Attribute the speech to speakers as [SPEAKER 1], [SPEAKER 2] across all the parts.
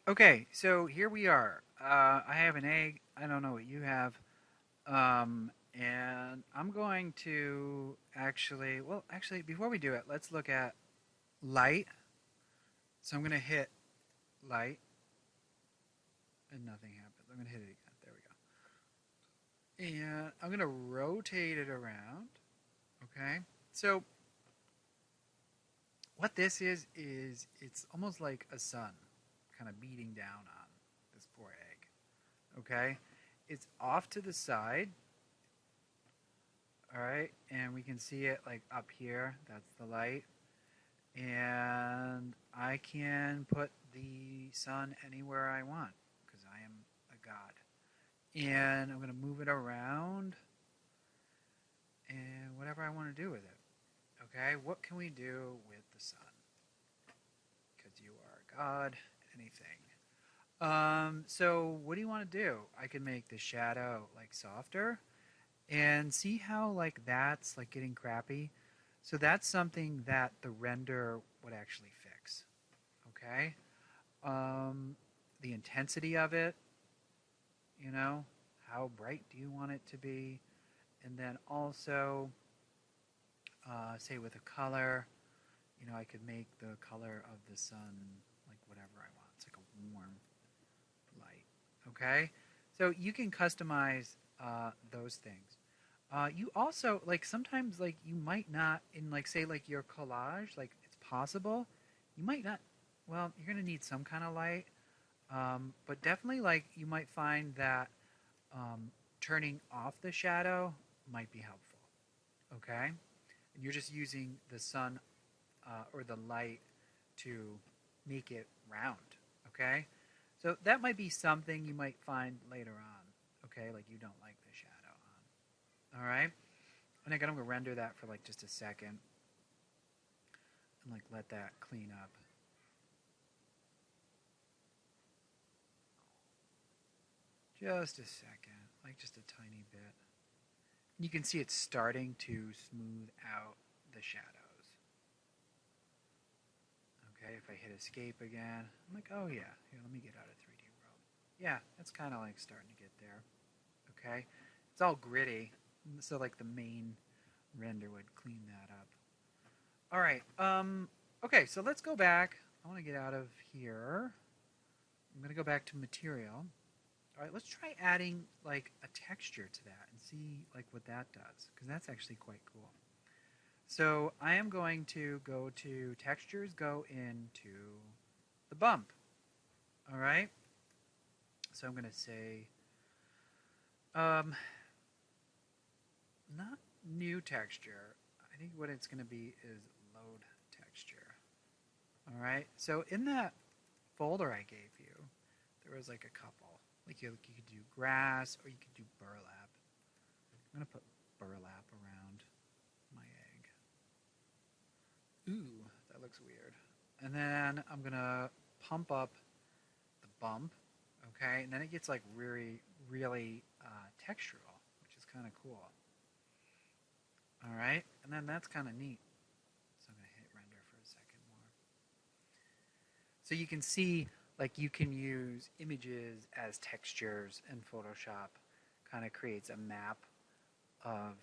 [SPEAKER 1] Okay, so here we are. I have an egg. I don't know what you have. And I'm going to actually, before we do it, let's look at light. So I'm going to hit light, and nothing happens. I'm going to hit it again. There we go. And I'm going to rotate it around. Okay. So what this is it's almost like a sun kind of beating down on this poor egg. Okay. It's off to the side. All right, and we can see it like up here. That's the light. And I can put the sun anywhere I want because I am a god. And I'm going to move it around and whatever I want to do with it. Okay, what can we do with the sun? Because you are a god, anything. So what do you want to do? I can make the shadow like softer and see how like that's like getting crappy. So that's something that the render would actually fix. Okay. Um, the intensity of it, you know, how bright do you want it to be? And then also, say with a color, you know, I could make the color of the sun like whatever I want. It's like a warm light. Okay. So you can customize those things. You also like sometimes like you might not in like say like your collage like it's possible you might not well you're gonna need some kind of light, but definitely like you might find that turning off the shadow might be helpful. Okay, and you're just using the sun or the light to make it round. Okay, so that might be something you might find later on. Okay, like you don't like the shadow on. All right. And again, I'm going to render that for like just a second and like let that clean up. Just a second, like just a tiny bit. You can see it's starting to smooth out the shadows. Okay, if I hit escape again, I'm like, oh yeah, here, let me get out of 3D world. Yeah, it's kind of like starting to get there. Okay, it's all gritty, so like the main render would clean that up. All right, okay, so let's go back. I want to get out of here. I'm going to go back to material. All right, let's try adding like a texture to that and see like what that does because that's actually quite cool. So I am going to go to textures, go into the bump. All right. So I'm going to say not new texture. I think what it's going to be is load texture. All right. So in that folder I gave you, there was like a couple. Like you could do grass or you could do burlap. I'm going to put burlap around my egg. Ooh, that looks weird. And then I'm going to pump up the bump. Okay. And then it gets like really textural, which is kind of cool. All right. And then that's kind of neat. So I'm going to hit render for a second more. So you can see like you can use images as textures and Photoshop kind of creates a map of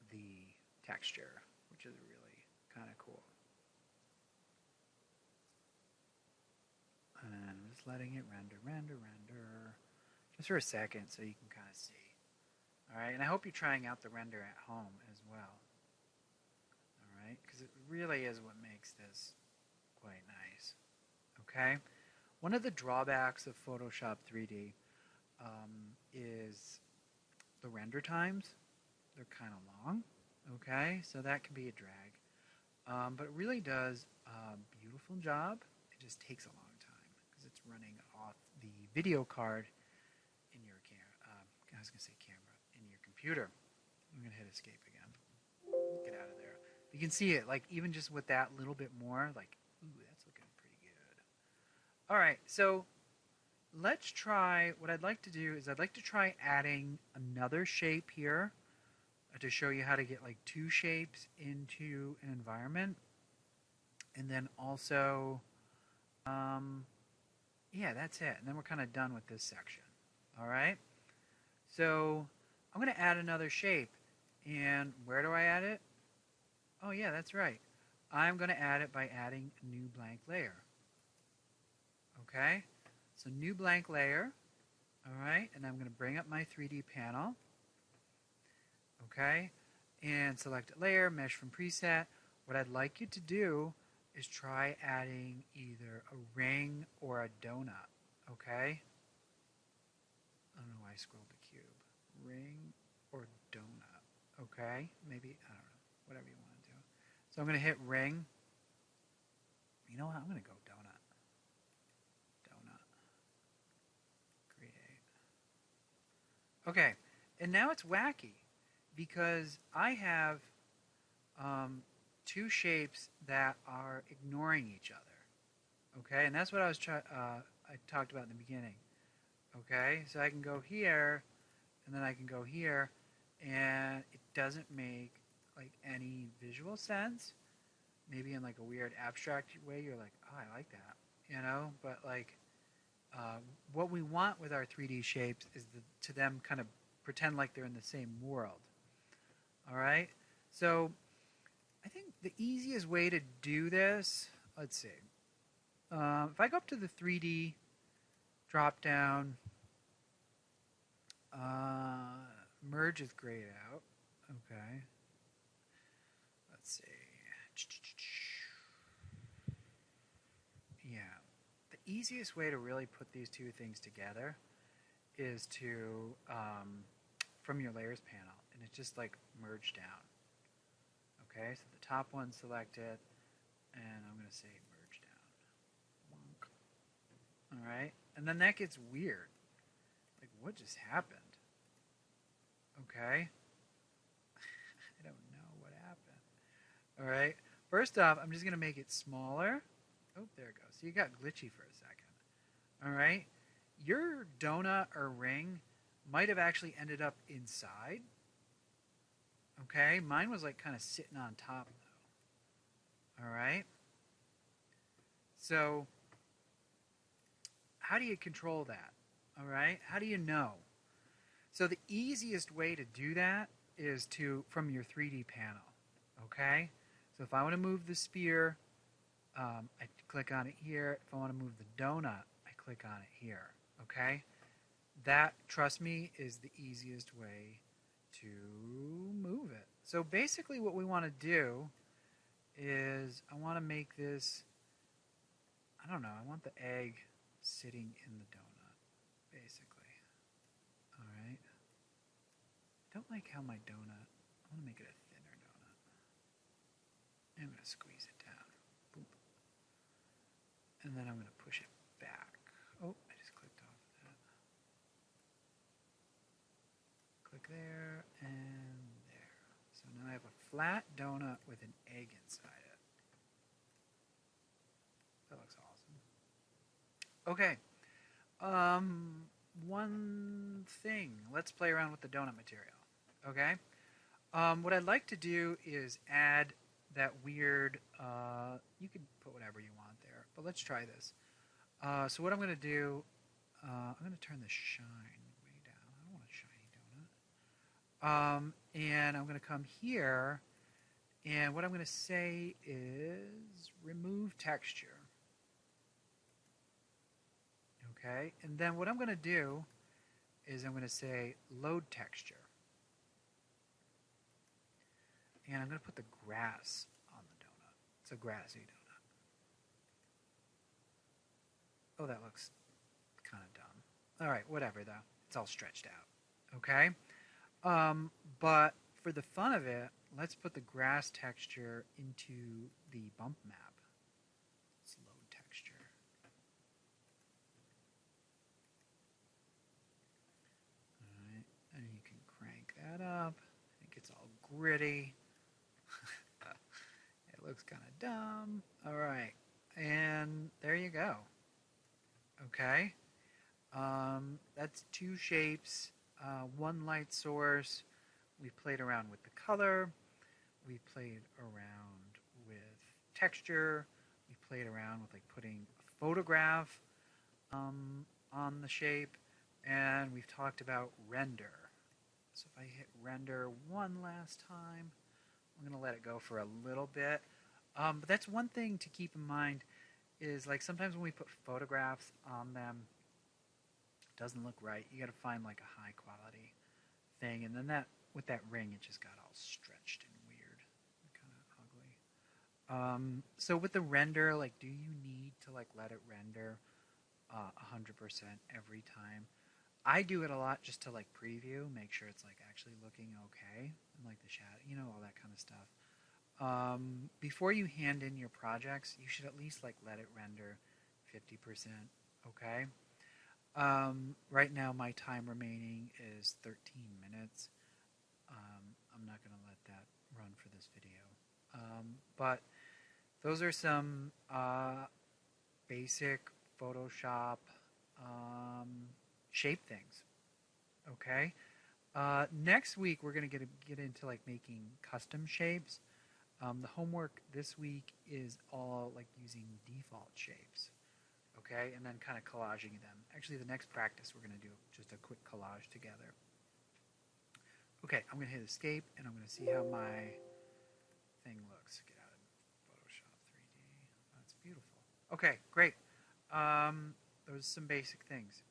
[SPEAKER 1] the texture, which is really kind of cool. And I'm just letting it render, just for a second so you can kind of see. All right, and I hope you're trying out the render at home as well. All right, because it really is what makes this quite nice. Okay, one of the drawbacks of Photoshop 3D is the render times. They're kind of long. Okay, so that can be a drag. But it really does a beautiful job. It just takes a long time because it's running off the video card in your I was going to say camera, in your computer. I'm going to hit escape again. Get out of there. You can see it, like even just with that little bit more, like, ooh, that's looking pretty good. All right, so let's try, what I'd like to do is I'd like to try adding another shape here to show you how to get like two shapes into an environment. And then also, um, Yeah, that's it. And then we're kind of done with this section. All right. So I'm going to add another shape. And where do I add it? Oh, yeah, that's right. I'm going to add it by adding a new blank layer. Okay. So new blank layer. All right. And I'm going to bring up my 3D panel. Okay. And select layer, mesh from preset. What I'd like you to do is try adding either a ring or a donut. Okay. I don't know why I scrolled the cube. Ring or donut. Okay. Maybe, I don't know. Whatever you want to do. So I'm going to hit ring. You know what? I'm going to go donut. Donut. Create. Okay. And now it's wacky because I have two shapes that are ignoring each other. Okay. And that's what I talked about in the beginning. Okay. So I can go here and then I can go here and it doesn't make like any visual sense. Maybe in like a weird abstract way, you're like, oh, I like that, you know. But like, what we want with our 3D shapes is to them kind of pretend like they're in the same world. All right. So I think the easiest way to do this, let's see. If I go up to the 3D drop down, merge is grayed out. Okay. Let's see. Yeah. The easiest way to really put these two things together is to, from your layers panel, and it's just like merge down. Okay, so the top one selected, and I'm going to say merge down. All right, and then that gets weird. Like, what just happened? Okay. I don't know what happened. All right. First off, I'm just going to make it smaller. Oh, there it goes. So you got glitchy for a second. All right. Your donut or ring might have actually ended up inside. Okay. Mine was like kind of sitting on top though. All right. So how do you control that? All right. How do you know? So the easiest way to do that is from your 3D panel. Okay. So if I want to move the spear, I click on it here. If I want to move the donut, I click on it here. Okay? That, trust me, is the easiest way to move it. So basically what we want to do is I want to make this, I don't know, I want the egg sitting in the donut, basically. All right? I don't like how my donut, I want to make it a thinner donut. I'm going to squeeze it down. Boop. And then I'm going to push it back. Oh, I just clicked off of that. Click there and there. So now I have a flat donut with an egg inside it. That looks awesome. Okay. One thing. Let's play around with the donut material. Okay? What I'd like to do is add that weird, you can put whatever you want there, but let's try this. So what I'm going to do, I'm going to turn the shine way down. I don't want a shiny donut. And I'm going to come here, and what I'm going to say is remove texture. Okay, and then what I'm going to do is I'm going to say load texture. And I'm going to put the grass on the donut. It's a grassy donut. Oh, that looks kind of dumb. All right, whatever, though. It's all stretched out. Okay? But for the fun of it, let's put the grass texture into the bump map. Let's load texture. All right, and you can crank that up. I think it's all gritty. It looks kind of dumb. All right, and there you go. Okay, that's two shapes, one light source. We played around with the color. We played around with texture. We played around with like putting a photograph on the shape, and we've talked about render. So if I hit render one last time, I'm going to let it go for a little bit. But that's one thing to keep in mind is like sometimes when we put photographs on them, it doesn't look right. You got to find like a high quality thing, and then that with that ring, it just got all stretched and weird, kind of ugly. So with the render, like, do you need to like let it render 100% every time? I do it a lot just to like preview, make sure it's like actually looking okay, and like the shadow, all that kind of stuff. Before you hand in your projects, you should at least like let it render 50%. Okay. Right now, my time remaining is 13 minutes. I'm not going to let that run for this video. But those are some basic Photoshop shape things. Okay. Next week we're going to get into like making custom shapes. The homework this week is all like using default shapes. Okay, and then kind of collaging them. Actually, the next practice we're going to do just a quick collage together. Okay, I'm going to hit escape and I'm going to see how my thing looks. Get out of Photoshop 3D. That's beautiful. Okay, great. Those are some basic things.